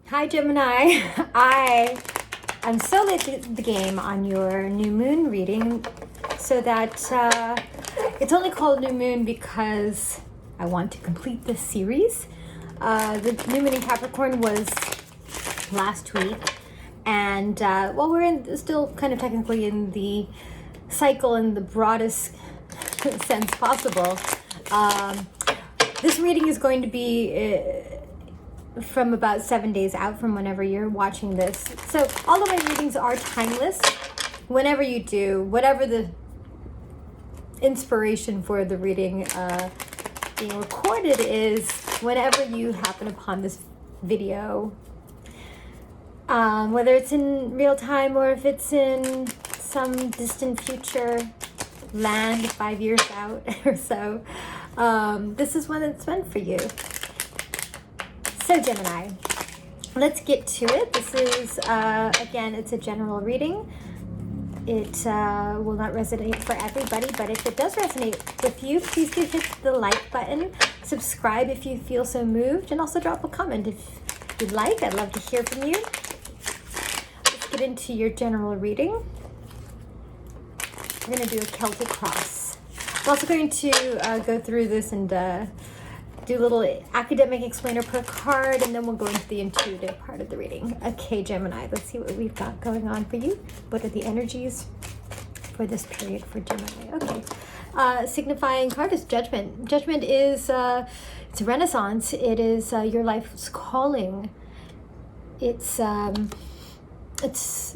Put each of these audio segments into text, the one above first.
Hi Gemini, I'm so late to the game on your new moon reading, so that it's only called new moon because I want to complete this series. The new moon in Capricorn was last week, and well, we're still kind of technically in the cycle in the broadest sense possible. This reading is going to be from about 7 days out from whenever you're watching this. So all of my readings are timeless. Whenever you do, whatever the inspiration for the reading being recorded is, whenever you happen upon this video, whether it's in real time or if it's in some distant future land 5 years out or so, this is when it's meant for you. So Gemini, let's get to it. This is, again, it's a general reading. It will not resonate for everybody, but if it does resonate with you, please do hit the like button, subscribe if you feel so moved, and also drop a comment if you'd like. I'd love to hear from you. Let's get into your general reading. We're going to do a Celtic cross. I'm also going to go through this and do a little academic explainer per card, and then we'll go into the intuitive part of the reading. Okay, Gemini, let's see what we've got going on for you. What are the energies for this period for Gemini? Okay, signifying card is Judgment. Judgment is it's a renaissance. It is your life's calling. It's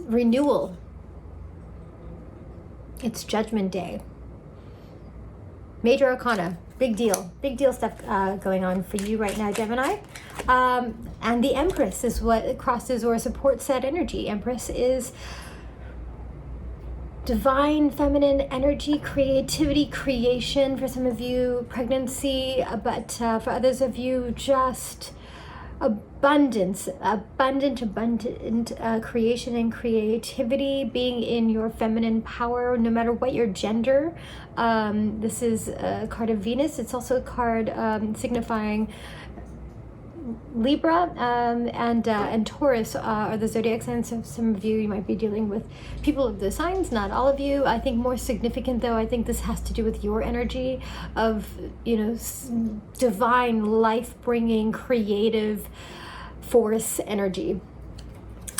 renewal. It's Judgment Day. Major Arcana. Big deal stuff going on for you right now, Gemini. And the Empress is what crosses or supports that energy. Empress is divine feminine energy, creativity, creation. For some of you, pregnancy, but for others of you, just abundant creation and creativity, being in your feminine power, no matter what your gender. This is a card of Venus. It's also a card signifying Libra and Taurus are the zodiac signs. So some of you might be dealing with people of those signs, not all of you. I think more significant though, I think this has to do with your energy of, you know, divine, life-bringing, creative force energy.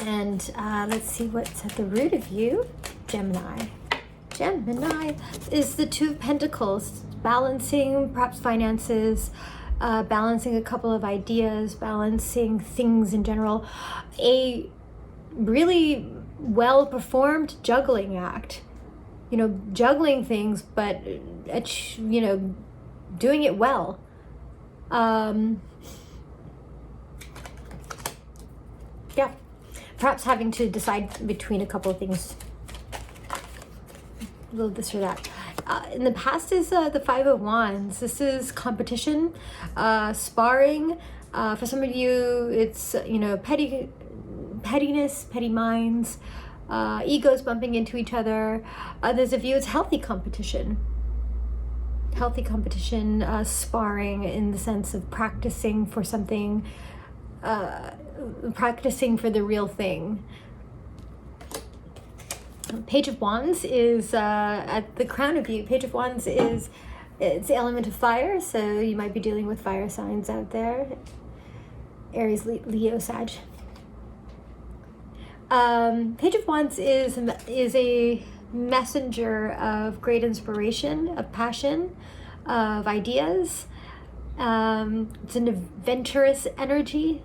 And let's see what's at the root of you, Gemini. Gemini is the Two of Pentacles, balancing perhaps finances, balancing a couple of ideas, balancing things in general. A really well-performed juggling act. You know, juggling things, but, you know, doing it well. Yeah, perhaps having to decide between a couple of things. A little this or that. In the past is the Five of Wands. This is competition, sparring. For some of you, it's, you know, pettiness, petty minds, egos bumping into each other. Others of you, it's healthy competition. Healthy competition, sparring in the sense of practicing for something, practicing for the real thing. Page of Wands is at the crown of you. Page of Wands is, it's the element of fire, so you might be dealing with fire signs out there. Aries, Leo, Sag. Page of Wands is a messenger of great inspiration, of passion, of ideas. It's an adventurous energy.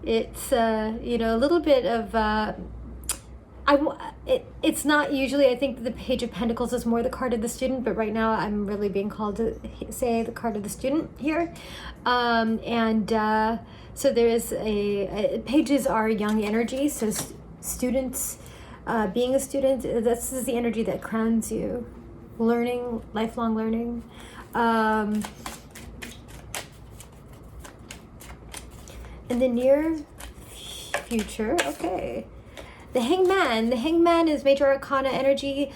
It's you know, a little bit of it's not usually, I think the Page of Pentacles is more the card of the student, but right now I'm really being called to say the card of the student here. So there is pages are young energy, so students, being a student, this is the energy that crowns you. Learning, lifelong learning. In the near future, okay. The Hangman is Major Arcana energy,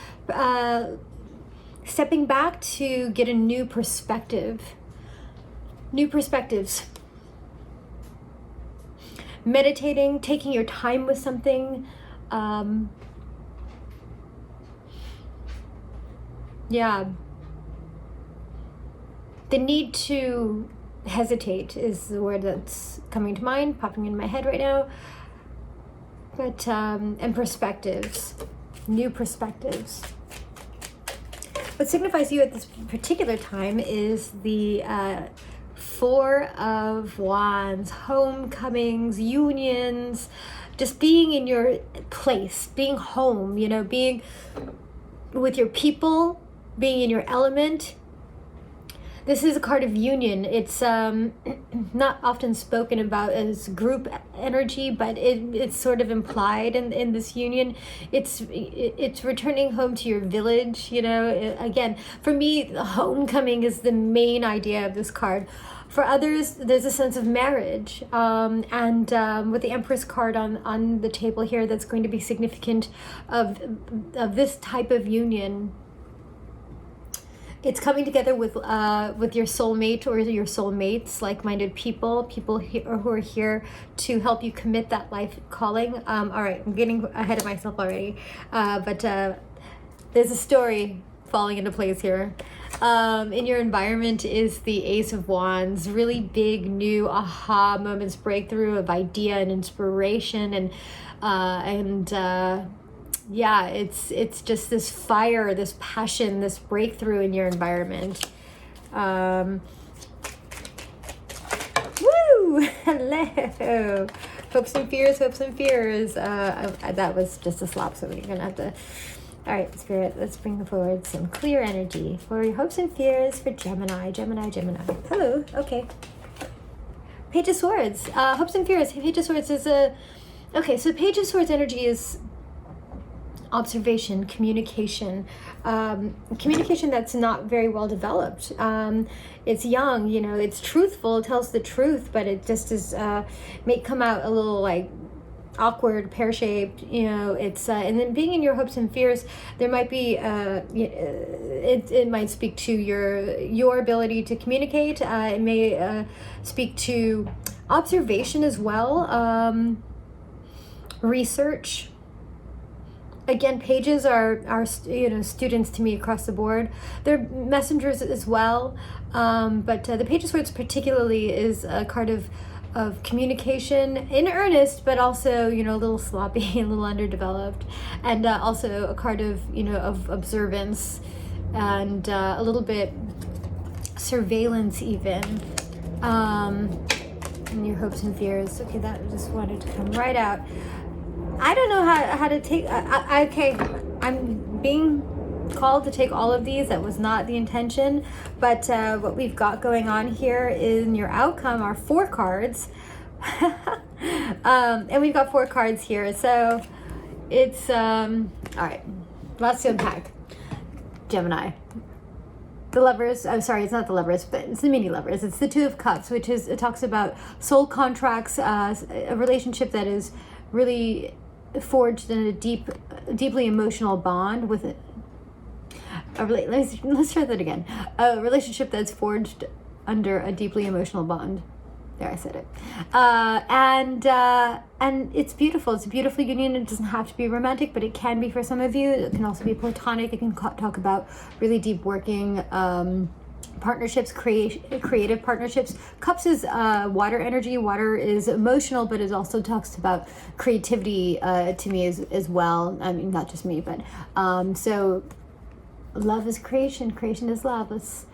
stepping back to get a new perspective. New perspectives. meditating, taking your time with something. Yeah. The need to hesitate is the word that's coming to mind, popping in my head right now. But, and perspectives, new perspectives. What signifies you at this particular time is the Four of Wands, homecomings, unions, just being in your place, being home, you know, being with your people, being in your element. This is a card of union. It's not often spoken about as group energy, but it's sort of implied in this union. It's returning home to your village, you know. Again, for me, homecoming is the main idea of this card. For others, there's a sense of marriage. And with the Empress card on the table here, that's going to be significant of this type of union. It's coming together with your soulmate or your soulmates, like-minded people who are here to help you commit that life calling. All right, I'm getting ahead of myself already, but there's a story falling into place here. In your environment is the Ace of Wands, really big, new aha moments, breakthrough of idea and inspiration, and yeah, it's just this fire, this passion, this breakthrough in your environment. Woo! Hello! Hopes and fears, hopes and fears. That was just a slop, so we're going to have to... All right, Spirit, let's bring forward some clear energy for your hopes and fears for Gemini. Hello, okay. Page of Swords, hopes and fears. Page of Swords is a... Okay, so Page of Swords energy is observation, communication that's not very well developed. It's young, you know, it's truthful, it tells the truth, but it just is may come out a little like awkward, pear-shaped, you know. It's and then being in your hopes and fears, there might be it might speak to your ability to communicate. It may speak to observation as well, research. Again, pages are you know, students to me across the board. They're messengers as well, but the Page of Swords particularly is a card of communication in earnest, but also, you know, a little sloppy, a little underdeveloped, and also a card of, you know, of observance and a little bit surveillance even. And your hopes and fears. Okay, that just wanted to come right out. I don't know how to take, okay, I'm being called to take all of these. That was not the intention, but what we've got going on here in your outcome are 4 cards. And we've got 4 cards here, so it's, all right, lots to unpack. Gemini. The Lovers, I'm sorry, it's not the Lovers, but it's the mini Lovers. It's the Two of Cups, which is, it talks about soul contracts, a relationship that is really forged in a deeply emotional bond with it. Let's try that again. A relationship that's forged under a deeply emotional bond. There, I said it. And it's beautiful. It's a beautiful union. It doesn't have to be romantic, but it can be for some of you. It can also be platonic. It can talk about really deep working partnerships, creative partnerships. Cups is water energy. Water is emotional, but it also talks about creativity to me as well. I mean, not just me, but so love is creation. Creation is love. Let's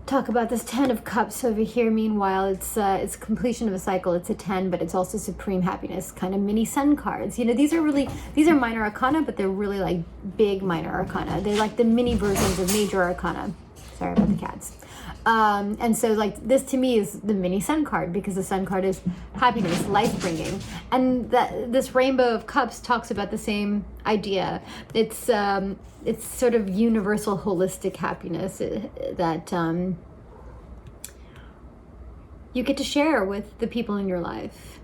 talk about this 10 of Cups over here. Meanwhile, it's completion of a cycle. It's a 10, but it's also supreme happiness, kind of mini sun cards. You know, these are minor arcana, but they're really like big minor arcana. They're like the mini versions of major arcana. Sorry about the cats. And so like this to me is the mini sun card, because the sun card is happiness, life bringing. And this Rainbow of Cups talks about the same idea. It's sort of universal holistic happiness that you get to share with the people in your life.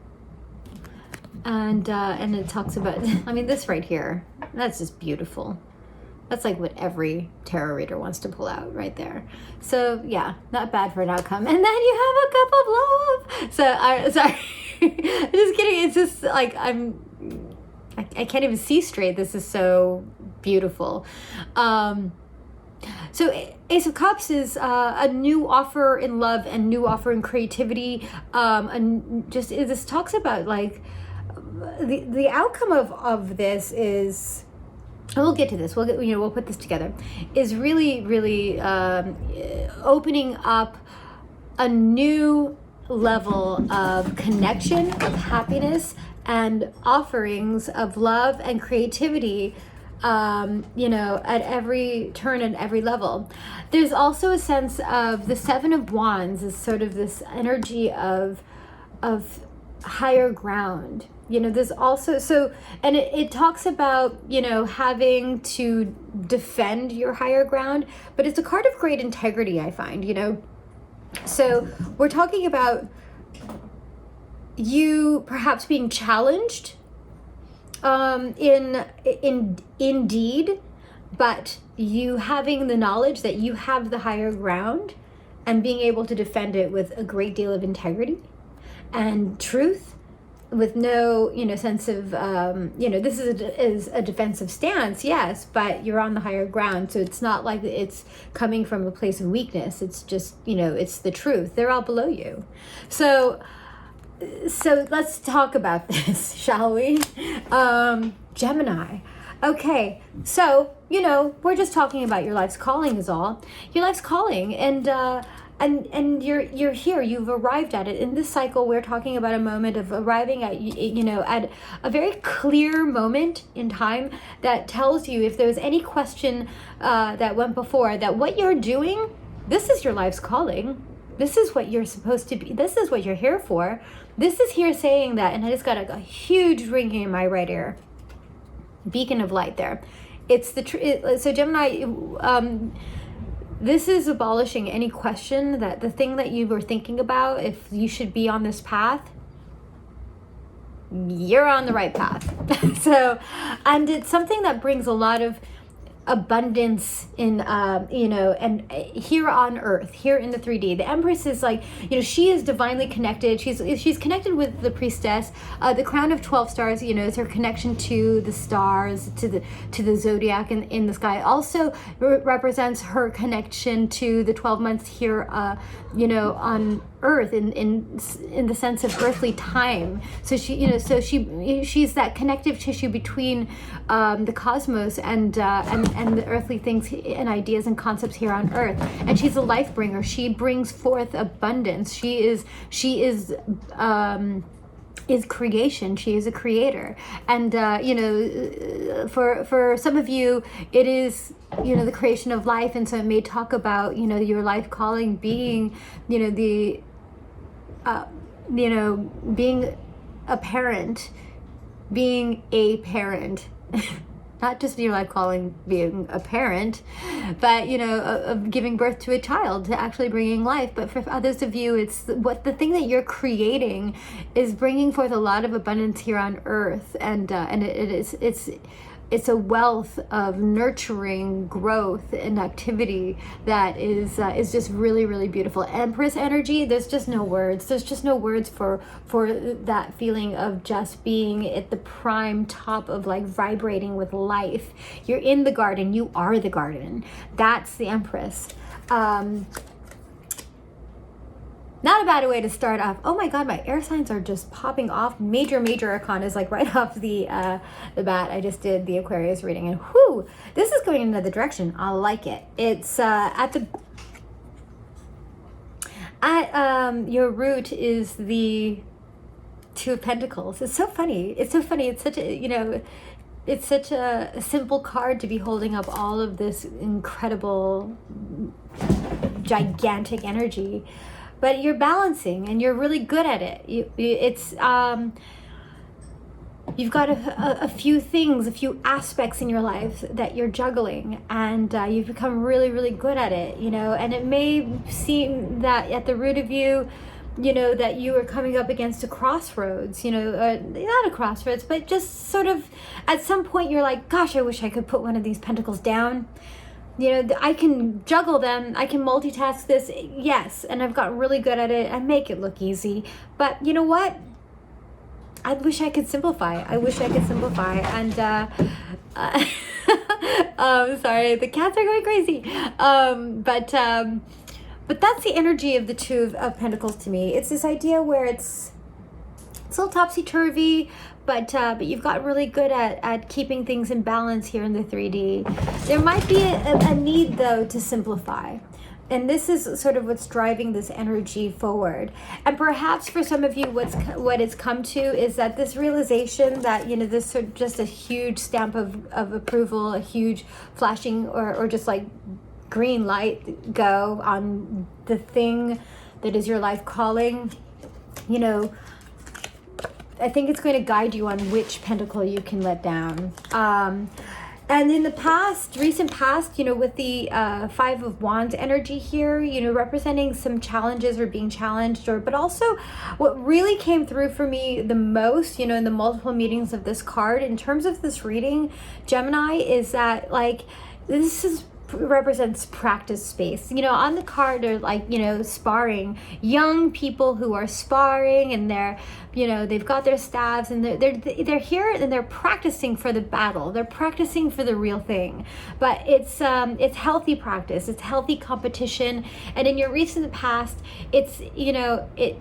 And it talks about, I mean, this right here, that's just beautiful. That's like what every tarot reader wants to pull out right there. So yeah, not bad for an outcome. And then you have a cup of love. So sorry. Just kidding. It's just like I can't even see straight. This is so beautiful. So Ace of Cups is a new offer in love and new offer in creativity. And just this talks about like the outcome of this is, and we'll get to this. We'll put this together. Is really opening up a new level of connection, of happiness, and offerings of love and creativity. At every turn and every level. There's also a sense of the Seven of Wands is sort of this energy of higher ground. There's also, and it talks about, having to defend your higher ground, but it's a card of great integrity, I find, So we're talking about you perhaps being challenged in deed, but you having the knowledge that you have the higher ground and being able to defend it with a great deal of integrity and truth, with no sense of this is a defensive stance, yes, but you're on the higher ground, so it's not like it's coming from a place of weakness. It's just it's the truth. They're all below you. So let's talk about this, shall we? Gemini. Okay, so we're just talking about your life's calling is all. Your life's calling, and you're here. You've arrived at it. In this cycle, we're talking about a moment of arriving at at a very clear moment in time that tells you, if there's any question that went before, that what you're doing, this is your life's calling. This is what you're supposed to be. This is what you're here for. This is here saying that, and I just got a huge ringing in my right ear. Beacon of light there. It's the so Gemini, this is abolishing any question that the thing that you were thinking about, if you should be on this path, you're on the right path. So, and it's something that brings a lot of abundance in and here on earth, here in the 3D. The Empress is like, she is divinely connected. She's connected with the priestess. The crown of 12 stars, is her connection to the stars, to the zodiac in the sky. Also represents her connection to the 12 months here on earth in the sense of earthly time. So she's that connective tissue between the cosmos and the earthly things and ideas and concepts here on earth. And she's a life bringer. She brings forth abundance. She is creation. She is a creator. And for some of you, it is the creation of life, and so it may talk about your life calling being being a parent, not just your life calling being a parent, but of giving birth to a child, to actually bringing life. But for others of you, it's the thing that you're creating is bringing forth a lot of abundance here on earth, and it's a wealth of nurturing growth and activity that is just really, really beautiful. Empress energy, there's just no words. There's just no words for that feeling of just being at the prime top of like vibrating with life. You're in the garden. You are the garden. That's the Empress. Not a bad way to start off. Oh my God, my air signs are just popping off. Major arcana is like right off the bat. I just did the Aquarius reading, and whoo, this is going in another direction. I like it. It's at your root is the Two of Pentacles. It's so funny. It's such a it's such a simple card to be holding up all of this incredible, gigantic energy. But you're balancing, and you're really good at it. You've got a few things, a few aspects in your life that you're juggling, and you've become really, really good at it. And it may seem that at the root of you, that you are coming up against a crossroads. Not a crossroads, but just sort of at some point you're like, gosh, I wish I could put one of these pentacles down. I can juggle them. I can multitask this. Yes. And I've gotten really good at it. I make it look easy. But you know what? I wish I could simplify. I wish I could simplify. And sorry, the cats are going crazy. But that's the energy of the Two of Pentacles to me. It's this idea where it's a little topsy-turvy, but you've gotten really good at keeping things in balance here in the 3D. There might be a need, though, to simplify. And this is sort of what's driving this energy forward. And perhaps for some of you, what it's come to is that this realization that, you know, this sort of just a huge stamp of approval, a huge flashing or just like green light go on the thing that is your life calling, you know, I think it's going to guide you on which pentacle you can let down. And in the past, recent past, you know, with the Five of Wands energy here, you know, representing some challenges or being challenged, but also what really came through for me the most, you know, in the multiple meetings of this card, in terms of this reading, Gemini, is that like, this represents practice space. You know, on the card are like, you know, sparring, young people who are sparring, and they're, you know, they've got their staves, and they're here and they're practicing for the battle. They're practicing for the real thing. But it's healthy practice. It's healthy competition. And in your recent past, it's, you know, it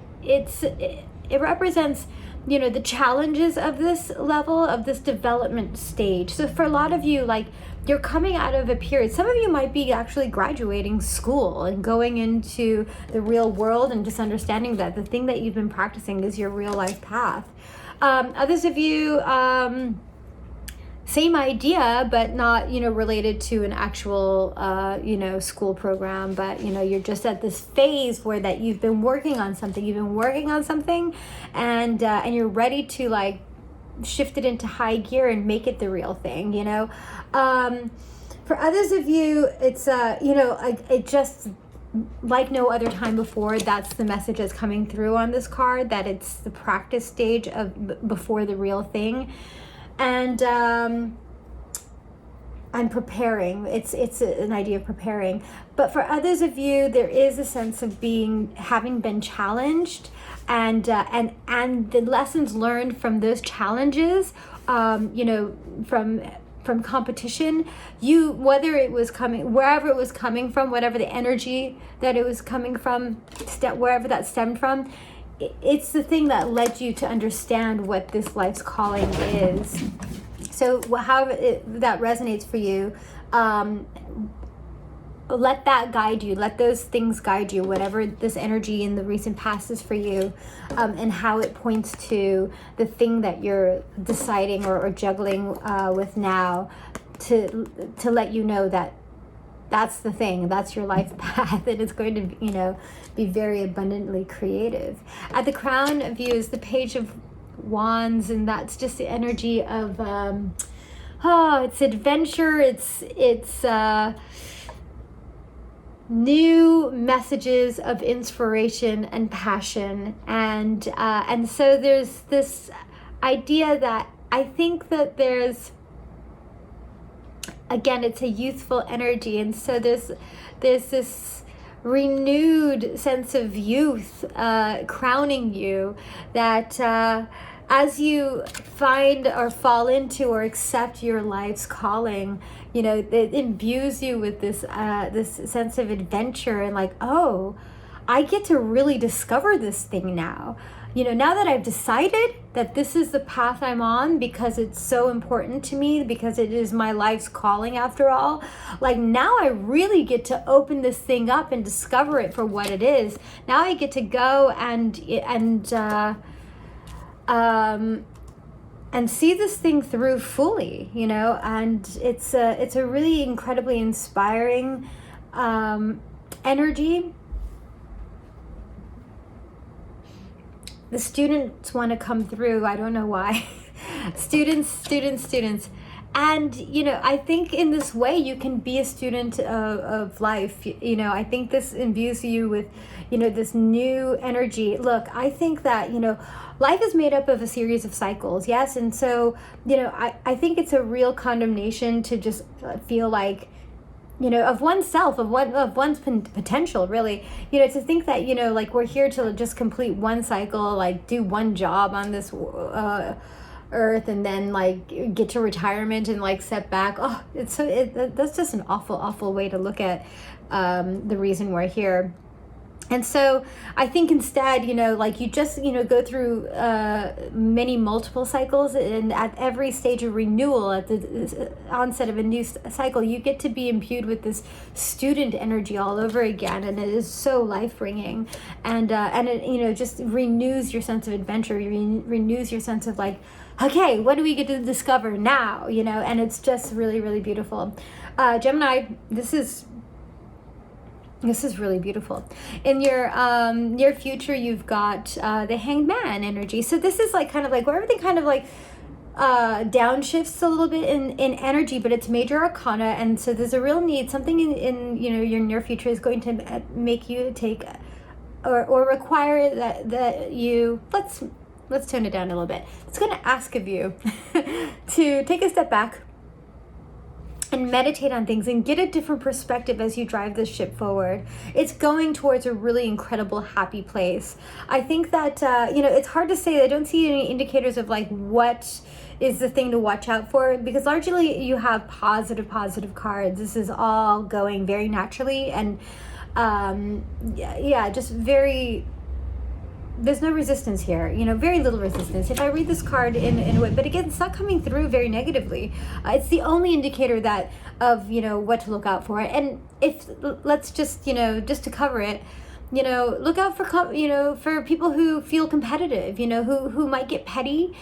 represents, you know, the challenges of this level, of this development stage. So for a lot of you, like, you're coming out of a period, some of you might be actually graduating school and going into the real world and just understanding that the thing that you've been practicing is your real life path. Others of you, same idea, but not, you know, related to an actual, you know, school program, but, you know, you're just at this phase where that you've been working on something, and you're ready to like shift it into high gear and make it the real thing, you know. For others of you, it's, you know, it just, like no other time before, that's the message that's coming through on this card, that it's the practice stage of before the real thing. And I'm preparing. It's an idea of preparing. But for others of you, there is a sense of having been challenged, and the lessons learned from those challenges, you know, from competition, whether it was coming, wherever it was coming from, whatever the energy that it was coming from, wherever that stemmed from, it's the thing that led you to understand what this life's calling is. So however that resonates for you, let that guide you. Let those things guide you, whatever this energy in the recent past is for you, and how it points to the thing that you're deciding or juggling with now, to let you know that that's the thing, that's your life path, and it's going to, you know, be very abundantly creative. At the crown of you is the Page of Wands, and that's just the energy of it's adventure, it's new messages of inspiration and passion, and so there's this idea that I think that there's, again, it's a youthful energy, and so there's this renewed sense of youth crowning you, that as you find or fall into or accept your life's calling, you know, it imbues you with this sense of adventure, and like, oh, I get to really discover this thing now. You know, now that I've decided that this is the path I'm on because it's so important to me, because it is my life's calling after all, like now I really get to open this thing up and discover it for what it is. Now I get to go and see this thing through fully, you know, and it's a really incredibly inspiring energy. The students want to come through. I don't know why. students. And, you know, I think in this way you can be a student of life. You know, I think this imbues you with, you know, this new energy. Look, I think that, you know, life is made up of a series of cycles, yes? And so, you know, I think it's a real condemnation to just feel like of oneself, of one's potential, really, to think that, like, we're here to just complete one cycle, like do one job on this earth, and then like get to retirement and like step back. Oh, that's just an awful way to look at the reason we're here. And so I think instead, like, you just, go through many multiple cycles, and at every stage of renewal, at the onset of a new cycle, you get to be imbued with this student energy all over again, and it is so life-bringing, and it, just renews your sense of adventure, renews your sense of like, okay, what do we get to discover now, and it's just really, really beautiful. Gemini, this is really beautiful. In your near future, you've got the Hanged Man energy. So this is like kind of like where everything kind of like downshifts a little bit in energy, but it's major arcana, and so there's a real need. Something in your near future is going to make you take or require that you let's tone it down a little bit. It's going to ask of you to take a step back and meditate on things and get a different perspective as you drive this ship forward. It's going towards a really incredible, happy place. I think that, it's hard to say. I don't see any indicators of like what is the thing to watch out for, because largely you have positive cards. This is all going very naturally, and just very... There's no resistance here, very little resistance. If I read this card in a way, but again, it's not coming through very negatively. It's the only indicator that of, what to look out for. And if, let's just, just to cover it, look out for, for people who feel competitive, who might get petty,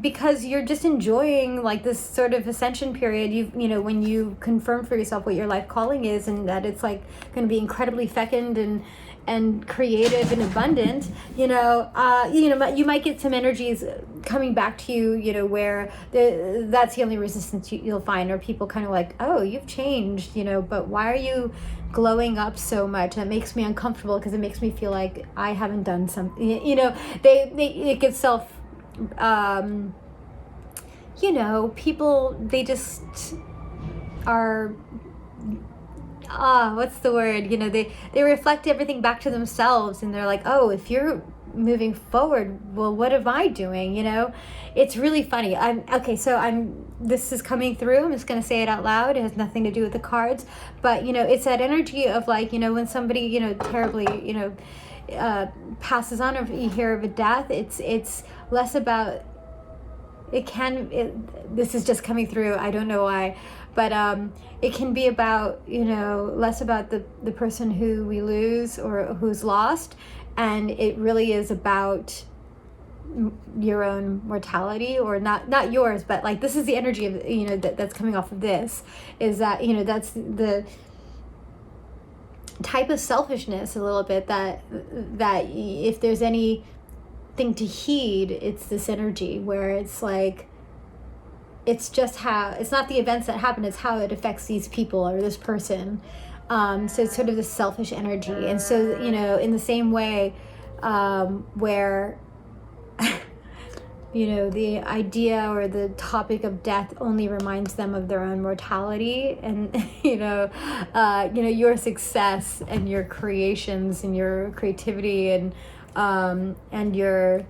because you're just enjoying like this sort of ascension period. When you confirm for yourself what your life calling is, and that it's like going to be incredibly fecund and creative and abundant, you might get some energies coming back to you, where that's the only resistance you'll find, or people kind of like, oh, you've changed, but why are you glowing up so much? That makes me uncomfortable, because it makes me feel like I haven't done something, it gives self, people, they just are... what's the word? They reflect everything back to themselves, and they're like, oh, if you're moving forward, well, what am I doing? It's really funny. This is coming through. I'm just going to say it out loud. It has nothing to do with the cards, but it's that energy of like, when somebody, terribly, passes on, or you hear of a death, it's less about, this is just coming through. I don't know why, but it can be about, less about the person who we lose or who's lost, and it really is about your own mortality, or not yours, but like, this is the energy of, that's coming off of this, is that, that's the type of selfishness a little bit that if there's anything to heed, it's this energy where it's like, it's just how, it's not the events that happen, it's how it affects these people or this person. So it's sort of this selfish energy. And so, in the same way, where, the idea or the topic of death only reminds them of their own mortality, and, your success and your creations and your creativity and your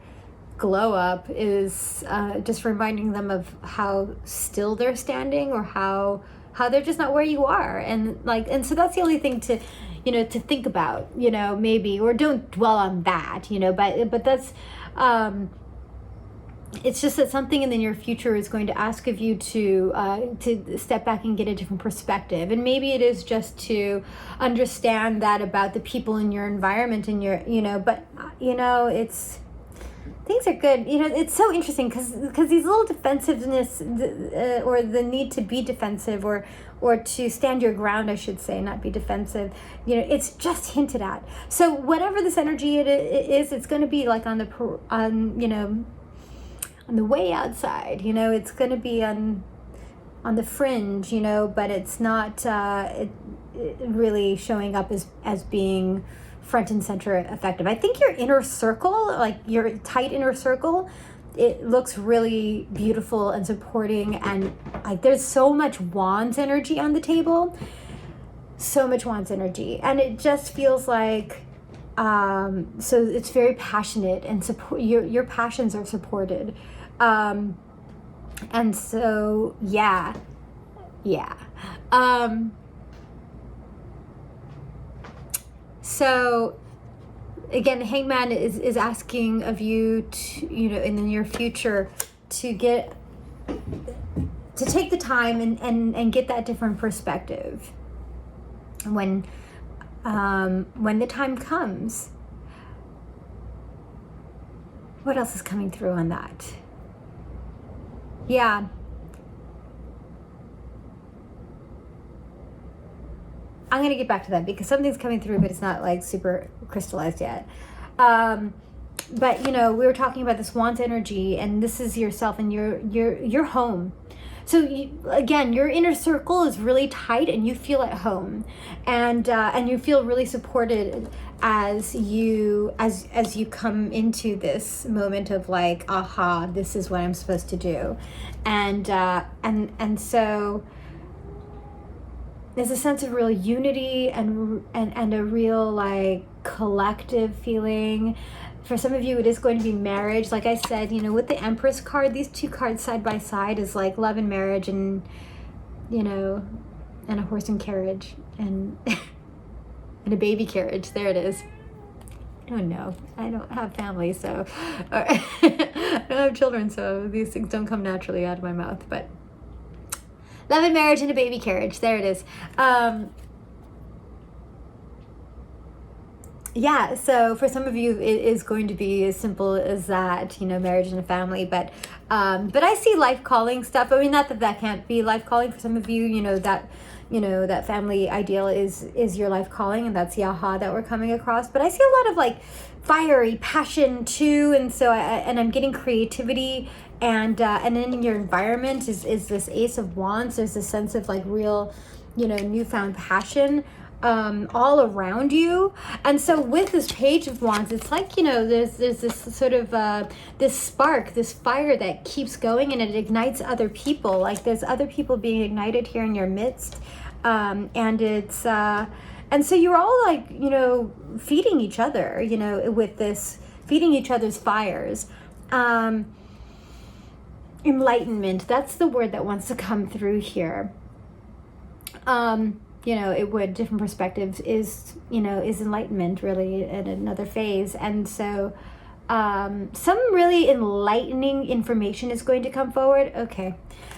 glow up is just reminding them of how still they're standing, or how they're just not where you are, and so that's the only thing to to think about, maybe, or don't dwell on that, but that's it's just that something in the near future is going to ask of you to step back and get a different perspective. And maybe it is just to understand that about the people in your environment, and your, but it's, things are good. It's so interesting because these little defensiveness, or the need to be defensive, or to stand your ground, I should say, not be defensive, it's just hinted at. So whatever this energy it is, it's going to be like on the way outside, it's going to be on the fringe, but it's not it really showing up as being front and center effective. I think your inner circle, like your tight inner circle, it looks really beautiful and supporting, and like there's so much wands energy on the table. so much Wands energy, and it just feels like, so it's very passionate, and support, your passions are supported. And so, yeah. So again, Hangman is asking of you to, in the near future, to take the time and get that different perspective when the time comes. What else is coming through on that? Yeah. I'm going to get back to that because something's coming through, but it's not like super crystallized yet. But we were talking about this Wands energy, and this is yourself and your home. So again, your inner circle is really tight, and you feel at home, and you feel really supported as you come into this moment of like, aha, this is what I'm supposed to do, and so there's a sense of real unity and a real like collective feeling. For some of you, it is going to be marriage. Like I said, with the Empress card, these two cards side by side is like love and marriage, and and a horse and carriage, and and a baby carriage. There it is. Oh no, I don't have family, so I don't have children, so these things don't come naturally out of my mouth. But love and marriage and a baby carriage. There it is. Yeah, so for some of you, it is going to be as simple as that, marriage and a family. But I see life calling stuff. I mean, not that can't be life calling for some of you. That family ideal is your life calling, and that's the aha that we're coming across. But I see a lot of like fiery passion too, and so I'm getting creativity, and in your environment is this Ace of Wands. There's a sense of like real, newfound passion all around you. And so with this Page of Wands, it's like, there's this sort of this spark, this fire that keeps going, and it ignites other people. Like there's other people being ignited here in your midst, and it's and so you're all like, feeding each other, with this, feeding each other's fires. Enlightenment, that's the word that wants to come through here. It would, different perspectives is enlightenment really at another phase. And so some really enlightening information is going to come forward. Okay,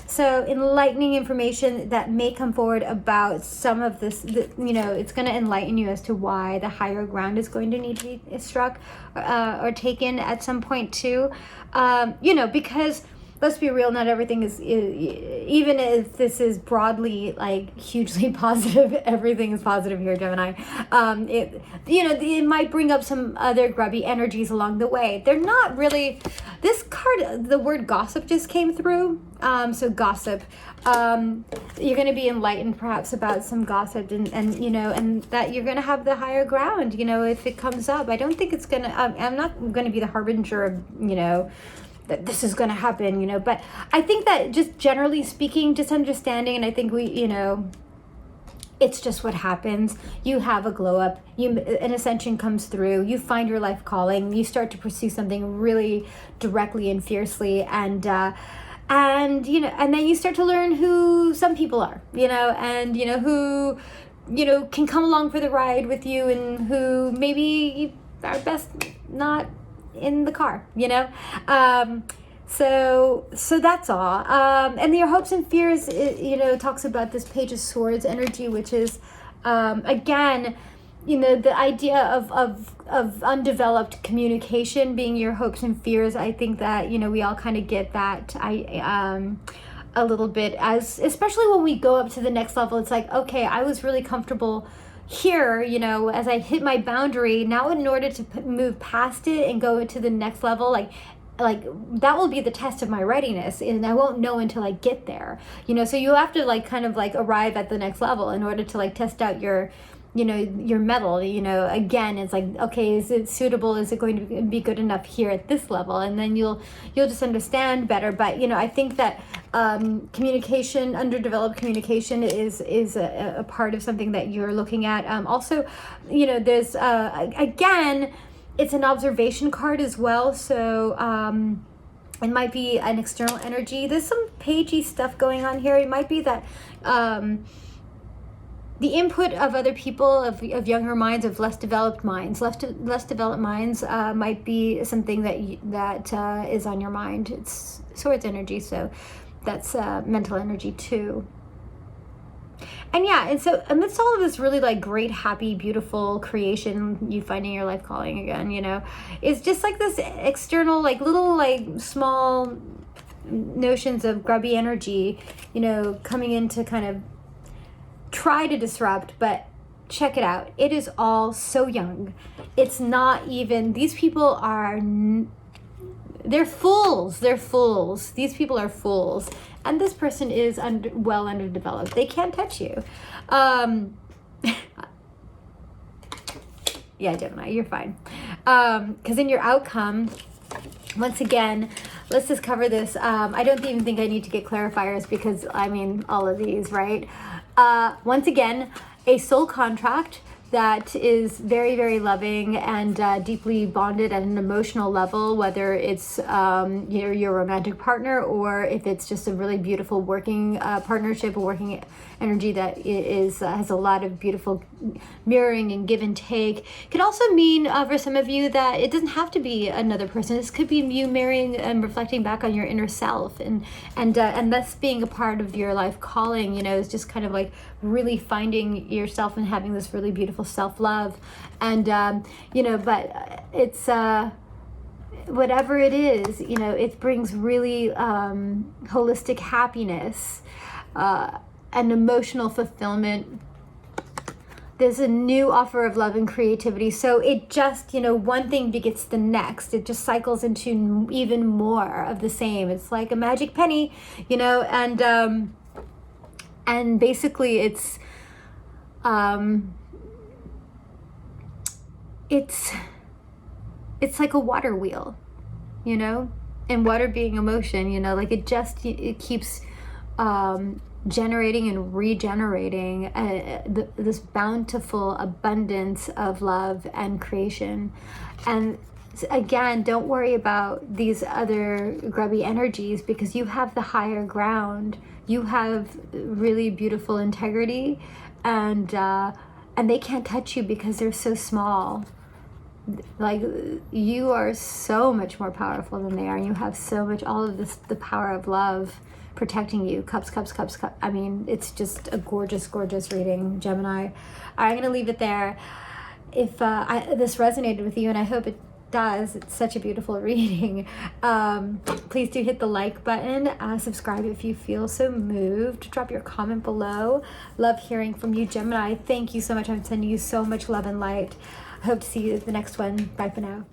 so enlightening information that may come forward about some of this, it's going to enlighten you as to why the higher ground is going to need to be struck or taken at some point too. Because let's be real, not everything is, even if this is broadly like hugely positive, everything is positive here, Gemini. It might bring up some other grubby energies along the way. They're not really, this card, the word gossip just came through. So gossip, you're going to be enlightened perhaps about some gossip, and that you're going to have the higher ground, if it comes up. I don't think it's going to, I'm not going to be the harbinger of, that this is going to happen, but I think that just generally speaking, just understanding, and I think it's just what happens. You have a glow up, an ascension comes through, you find your life calling, you start to pursue something really directly and fiercely, and then you start to learn who some people are, and who can come along for the ride with you, and who maybe are best not in the car, so that's all. And your hopes and fears, talks about this Page of Swords energy, which is again, the idea of undeveloped communication being your hopes and fears. I think that we all kind of get that a little bit, as especially when we go up to the next level. It's like, okay, I was really comfortable here, as I hit my boundary. Now in order to move past it and go to the next level, like that will be the test of my readiness, and I won't know until I get there, so you have to like kind of like arrive at the next level in order to like test out your you know, your metal, you know, again, it's like, okay, is it suitable? Is it going to be good enough here at this level? And then you'll just understand better. But, you know, I think that communication, underdeveloped communication is a part of something that you're looking at. Also, you know, there's, again, it's an observation card as well. So, it might be an external energy. There's some pagey stuff going on here. It might be that, the input of other people, of younger minds, of less developed minds, less developed minds might be something that is on your mind. It's Swords energy, so that's mental energy too. And yeah, and so amidst all of this really like great, happy, beautiful creation you find in your life calling again, you know, it's just like this external, like little, like small notions of grubby energy, you know, coming in to kind of try to disrupt. But check it out, it is all so young. It's not even, these people are, they're fools. These people are fools, and this person is well underdeveloped. They can't touch you. Yeah, Gemini, you're fine. Because in your outcome, once again, let's just cover this. I don't even think I need to get clarifiers, because I mean, all of these, right? Once again, a soul contract that is very, very loving and deeply bonded at an emotional level, whether it's your romantic partner, or if it's just a really beautiful working partnership, a working energy that has a lot of beautiful mirroring and give and take. Could also mean for some of you that it doesn't have to be another person. This could be you marrying and reflecting back on your inner self, and thus being a part of your life calling, you know, is just kind of like really finding yourself and having this really beautiful self-love. And you know, but it's whatever it is, you know, it brings really holistic happiness and emotional fulfillment. There's a new offer of love and creativity. So it just, you know, one thing begets the next. It just cycles into even more of the same. It's like a magic penny, you know, and basically it's like a water wheel, you know, and water being emotion, you know, like it keeps generating and regenerating this bountiful abundance of love and creation. And again, don't worry about these other grubby energies, because you have the higher ground. You have really beautiful integrity, and they can't touch you because they're so small. Like, you are so much more powerful than they are. You have so much, all of this, the power of love protecting you. Cups. I mean, it's just a gorgeous, gorgeous reading, Gemini. I'm going to leave it there. If this resonated with you, and I hope it does, it's such a beautiful reading, please do hit the like button, subscribe if you feel so moved, drop your comment below. Love hearing from you, Gemini. Thank you so much. I'm sending you so much love and light. I hope to see you at the next one. Bye for now.